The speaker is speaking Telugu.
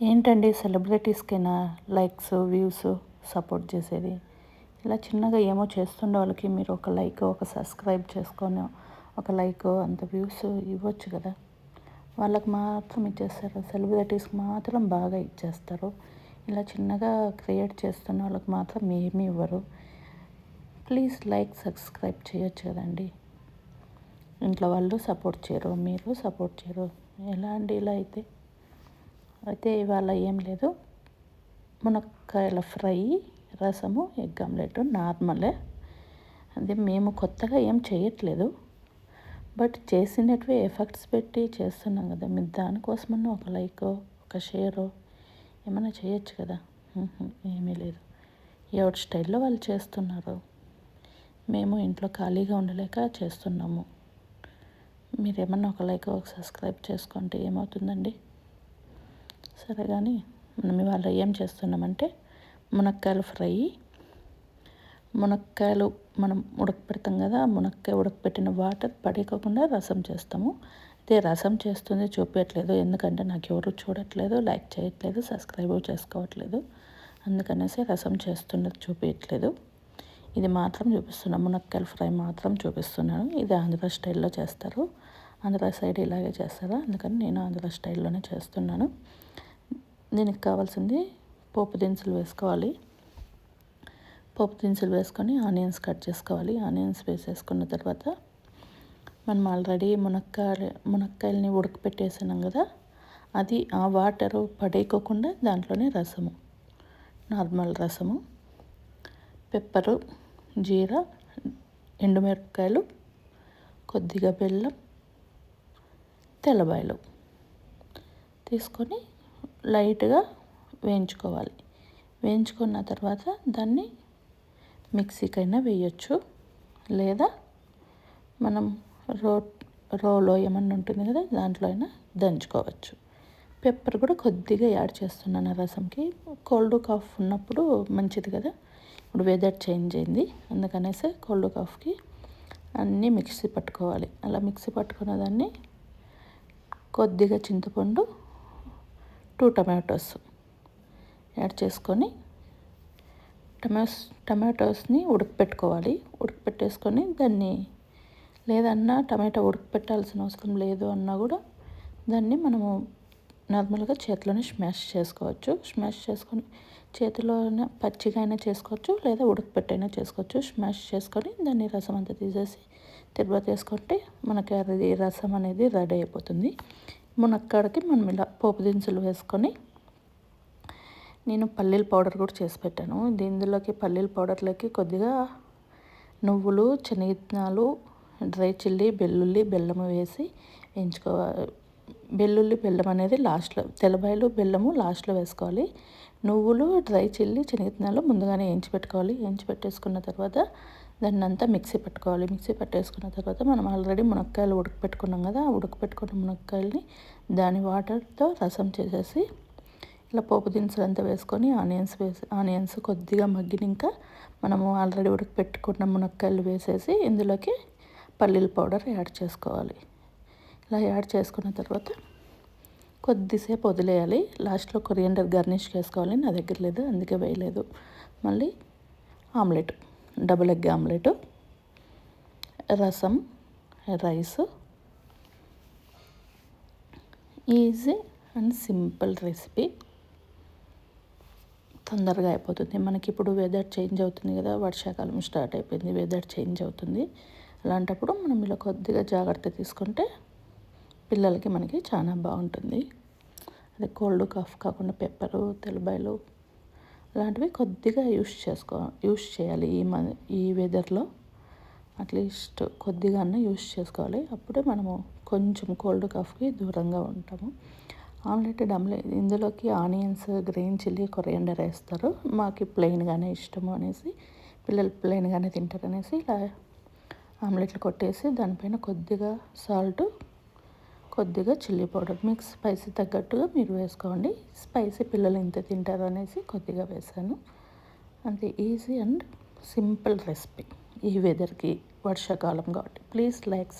ఏంటండి సెలబ్రిటీస్కైనా లైక్స్ వ్యూస్ సపోర్ట్ చేసేది? ఇలా చిన్నగా ఏమో చేస్తుండే వాళ్ళకి మీరు ఒక లైక్ ఒక సబ్స్క్రైబ్ చేసుకొని ఒక లైక్ అంత వ్యూస్ ఇవ్వచ్చు కదా. వాళ్ళకి మాత్రం ఇచ్చేస్తారు, సెలబ్రిటీస్కి మాత్రం బాగా ఇచ్చేస్తారు. ఇలా చిన్నగా క్రియేట్ చేస్తున్న వాళ్ళకి మాత్రం ఏమీ ఇవ్వరు. ప్లీజ్ లైక్ సబ్స్క్రైబ్ చేయొచ్చు కదండి. ఇంట్లో వాళ్ళు సపోర్ట్ చేయరు, మీరు సపోర్ట్ చేయరు, ఎలా అండి ఇలా అయితే ఇవాళ ఏం లేదు, మునక్కాయల ఫ్రై, రసము, ఎగ్ ఆమ్లెట్ నార్మలే. అదే మేము కొత్తగా ఏం చేయట్లేదు, బట్ చేసినట్వే ఎఫర్ట్స్ పెట్టి చేస్తున్నాం కదా. మీరు దానికోసమన్నా ఒక లైక్ ఒక షేరు ఏమైనా చేయొచ్చు కదా. ఏమీ లేదు, ఎవరి స్టైల్లో వాళ్ళు చేస్తున్నారు. మేము ఇంట్లో ఖాళీగా ఉండలేక చేస్తున్నాము. మీరేమన్నా ఒక లైక్ ఒక సబ్స్క్రైబ్ చేసుకుంటే ఏమవుతుందండి. సరే కానీ మనం ఇవాళ ఏం చేస్తున్నామంటే మునక్కాయల ఫ్రై. మునక్కాయలు మనం ఉడకపెడతాం కదా, మునక్కాయ ఉడకపెట్టిన వాటర్ పడేయకుండా రసం చేస్తాము. అయితే రసం చేస్తుంది చూపించట్లేదు, ఎందుకంటే నాకు ఎవరు చూడట్లేదు, లైక్ చేయట్లేదు, సబ్స్క్రైబ్ చేసుకోవట్లేదు. అందుకనేసి రసం చేస్తున్నది చూపించట్లేదు. ఇది మాత్రం చూపిస్తున్నాను, మునక్కాయల ఫ్రై మాత్రం చూపిస్తున్నాను. ఇది ఆంధ్ర స్టైల్లో చేస్తారు, ఆంధ్ర సైడ్ ఇలాగే చేస్తారు, అందుకని నేను ఆంధ్ర స్టైల్లోనే చేస్తున్నాను. దీనికి కావాల్సింది పోపు దినుసులు వేసుకోవాలి. పోపు దినుసులు వేసుకొని ఆనియన్స్ కట్ చేసుకోవాలి. ఆనియన్స్ వేసేసుకున్న తర్వాత మనం ఆల్రెడీ మునక్కాయలని ఉడకపెట్టేసినాం కదా, అది ఆ వాటరు పడేయకోకుండా దాంట్లోనే రసము, నార్మల్ రసము, పెప్పరు, జీరా, ఎండుమిరపకాయలు, కొద్దిగా బెల్లం, తెల్లబాయలు తీసుకొని లైట్గా వేయించుకోవాలి. వేయించుకున్న తర్వాత దాన్ని మిక్సీకైనా వేయచ్చు, లేదా మనం రోలో ఏమన్నా ఉంటుంది కదా దాంట్లో అయినా దంచుకోవచ్చు. పెప్పర్ కూడా కొద్దిగా యాడ్ చేస్తున్నాను రసంకి. కోల్డ్ కాఫ్ ఉన్నప్పుడు మంచిది కదా, ఇప్పుడు వెదర్ చేంజ్ అయింది అందుకనేసి కోల్డ్ కాఫ్కి అన్నీ మిక్సీ పట్టుకోవాలి. అలా మిక్సీ పట్టుకున్న దాన్ని కొద్దిగా చింతపండు, 2 టమాటోస్ యాడ్ చేసుకొని టమాటోస్ని ఉడకపెట్టుకోవాలి. ఉడకపెట్టేసుకొని దాన్ని, లేదన్నా టమాటో ఉడకపెట్టాల్సిన అవసరం లేదు అన్నా కూడా దాన్ని మనము నార్మల్గా చేతిలోనే స్మాష్ చేసుకోవచ్చు. స్మాష్ చేసుకొని చేతిలోనే పచ్చిగా అయినా చేసుకోవచ్చు, లేదా ఉడకపెట్టైనా చేసుకోవచ్చు. స్మాష్ చేసుకొని దాన్ని రసం అంతా తీసేసి తిరువాత వేసుకుంటే మనకి అది రసం అనేది రెడీ అయిపోతుంది. మునక్కాడకి మనం ఇలా పోపు దినుసులు వేసుకొని, నేను పల్లీల పౌడర్ కూడా చేసి పెట్టాను. దీనిలోకి పల్లీల పౌడర్లోకి కొద్దిగా నువ్వులు, శనగిత్తనాలు, డ్రై చిల్లీ, వెల్లుల్లి, బెల్లము వేసి వేయించుకోవాలి. వెల్లుల్లి బెల్లం అనేది లాస్ట్లో, తెల్లబాయలు బెల్లము లాస్ట్లో వేసుకోవాలి. నువ్వులు, డ్రై చిల్లీ, శనగిత్తనాలు ముందుగానే వేయించి పెట్టుకోవాలి. వేయించి పెట్టేసుకున్న తర్వాత దాన్ని అంతా మిక్సీ పట్టుకోవాలి. మిక్సీ పట్టేసుకున్న తర్వాత మనం ఆల్రెడీ మునక్కాయలు ఉడకపెట్టుకున్నాం కదా, ఉడకపెట్టుకున్న మునక్కాయలని దాని వాటర్తో రసం చేసేసి ఇలా పోపు దినుసులు అంతా వేసుకొని ఆనియన్స్ కొద్దిగా మగ్గినాక మనము ఆల్రెడీ ఉడకపెట్టుకున్న మునక్కాయలు వేసేసి ఇందులోకి పల్లీల పౌడర్ యాడ్ చేసుకోవాలి. ఇలా యాడ్ చేసుకున్న తర్వాత కొద్దిసేపు వదిలేయాలి. లాస్ట్లో కొరియండర్ గార్నిష్ చేసుకోవాలి. నా దగ్గర లేదు అందుకే వేయలేదు. మళ్ళీ ఆమ్లెట్, డబుల్ ఎగ్ ఆమ్లెట్, రసం, rice, easy and simple recipe. తొందరగా అయిపోతుంది. మనకి ఇప్పుడు వెదర్ చేంజ్ అవుతుంది కదా, వర్షాకాలం స్టార్ట్ అయిపోయింది, వెదర్ చేంజ్ అవుతుంది. అలాంటప్పుడు మనం ఇలా కొద్దిగా జాగ్రత్త తీసుకుంటే పిల్లలకి మనకి చాలా బాగుంటుంది. అదే కోల్డ్ కాఫ్ కాకుండా పెప్పరు, తెల్లబాయలు అలాంటివి కొద్దిగా యూస్ చేయాలి. ఈ వెదర్లో అట్లీస్ట్ కొద్దిగా అన్న యూస్ చేసుకోవాలి. అప్పుడే మనము కొంచెం కోల్డ్ కాఫ్కి దూరంగా ఉంటాము. ఇందులోకి ఆనియన్స్, గ్రీన్ చిల్లీ, కొరియండర్ వేస్తారు. మాకు ప్లెయిన్గానే ఇష్టము అనేసి, పిల్లలు ప్లెయిన్గానే తింటారనేసి ఇలా ఆమ్లెట్లు కొట్టేసి దానిపైన కొద్దిగా సాల్ట్, కొద్దిగా చిల్లీ పౌడర్, మీకు స్పైసీ తగ్గట్టుగా మీరు వేసుకోండి. స్పైసీ పిల్లలు ఇంత తింటారు అనేసి కొద్దిగా వేసాను. అంతే, ఈజీ అండ్ సింపుల్ రెసిపీ ఈ వెదర్కి, వర్షాకాలం కాబట్టి. Please like